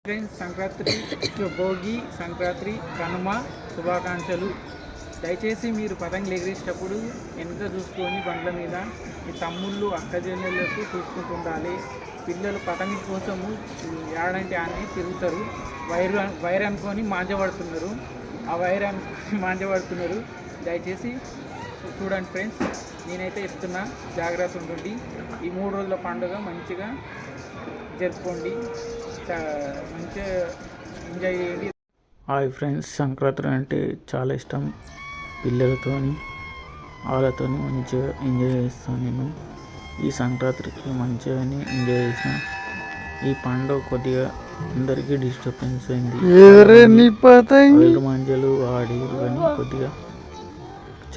Friends, Sankranti Bhogi, Sankranti, Kanuma శుభాకాంక్షలు. దయచేసి మీరు పతంగులు ఎగిరేసేటప్పుడు వెనుక చూసుకొని బండ్ల మీద మీ తమ్ముళ్ళు అక్క చెల్లెళ్ళకు చూసుకుంటుండాలి. పిల్లలు పతంగి కోసము ఏడంటే ఆని తిరుగుతారు. వైర్ అనుకొని మాంజబడుతున్నారు. ఆ వైర్ అనుకొని మాంజబడుతున్నారు. దయచేసి చూడండి ఫ్రెండ్స్, నేనైతే ఇస్తున్నా, జాగ్రత్త ఉండండి. ఈ 3 రోజుల పండుగ మంచిగా జరుపుకోండి, మంచిగా ఎంజాయ్ చేయండి. హాయ్ ఫ్రెండ్స్, సంక్రాంతి అంటే చాలా ఇష్టం. పిల్లలతో వాళ్ళతో మంచిగా ఎంజాయ్ చేస్తాను నేను. ఈ సంక్రాంతికి మంచిగా ఎంజాయ్ చేసిన. ఈ పండుగ కొద్దిగా అందరికీ డిస్టర్బెన్స్ అయింది. మంజలు ఆడిరు కానీ కొద్దిగా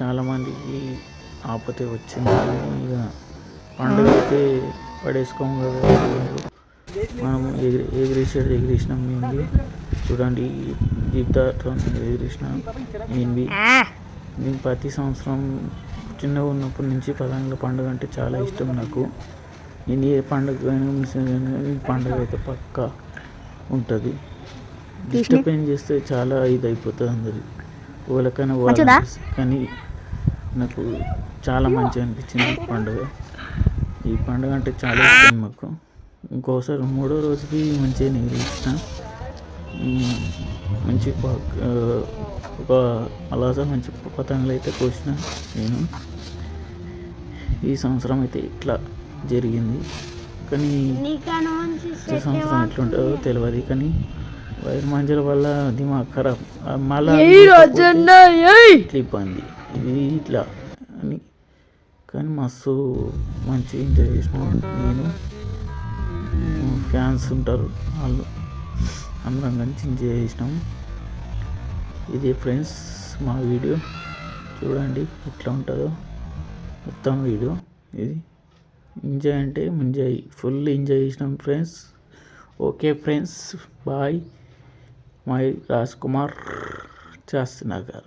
చాలామందికి ఆపతే వచ్చింది. ఇక పండుగ అయితే పడేసుకోము కదా, మనం ఎగిరేసినాం. మేము చూడండి, జీతాతో ఎగిరేసినాం. నేను ప్రతి సంవత్సరం చిన్నగా ఉన్నప్పటి నుంచి పతంగుల పండుగ అంటే చాలా ఇష్టం నాకు. నేను ఏ పండుగ ఈ పండుగ అయితే పక్కా ఉంటుంది. డిస్టర్బెన్స్ చేస్తే చాలా ఇది అయిపోతుంది అందరి వాళ్ళకైనా కానీ నాకు చాలా మంచిగా అనిపించింది ఈ పండుగ అంటే చాలా ఇష్టం మాకు. ఇంకోసారి 3వ రోజుకి మంచిగా ఎగిరేసిన. మంచి ఒక అలాస మంచి పతంగులు అయితే కోసిన నేను. ఈ సంవత్సరం అయితే ఇట్లా జరిగింది, కానీ వచ్చే సంవత్సరం ఎట్లుంటుందో తెలియదు. కానీ వైర్ మంజల వల్ల దిమాగ్ ఖరాబ్, మళ్ళీ ఇబ్బంది ఇది ఇట్లా అని. కానీ మస్తు మంచిగా ఎంజాయ్ చేసినాం. నేను ఫ్యాన్స్ ఉంటారు, వాళ్ళు అందరం కలిసి ఎంజాయ్ చేసినాం. ఇది ఫ్రెండ్స్ మా వీడియో, చూడండి ఎట్లా ఉంటుందో మొత్తం వీడియో. ఇది ఎంజాయ్ అంటే ఎంజాయ్, ఫుల్ ఎంజాయ్ చేసినాం friends. Okay friends, bye. My Raj Kumar, Shastri Nagar.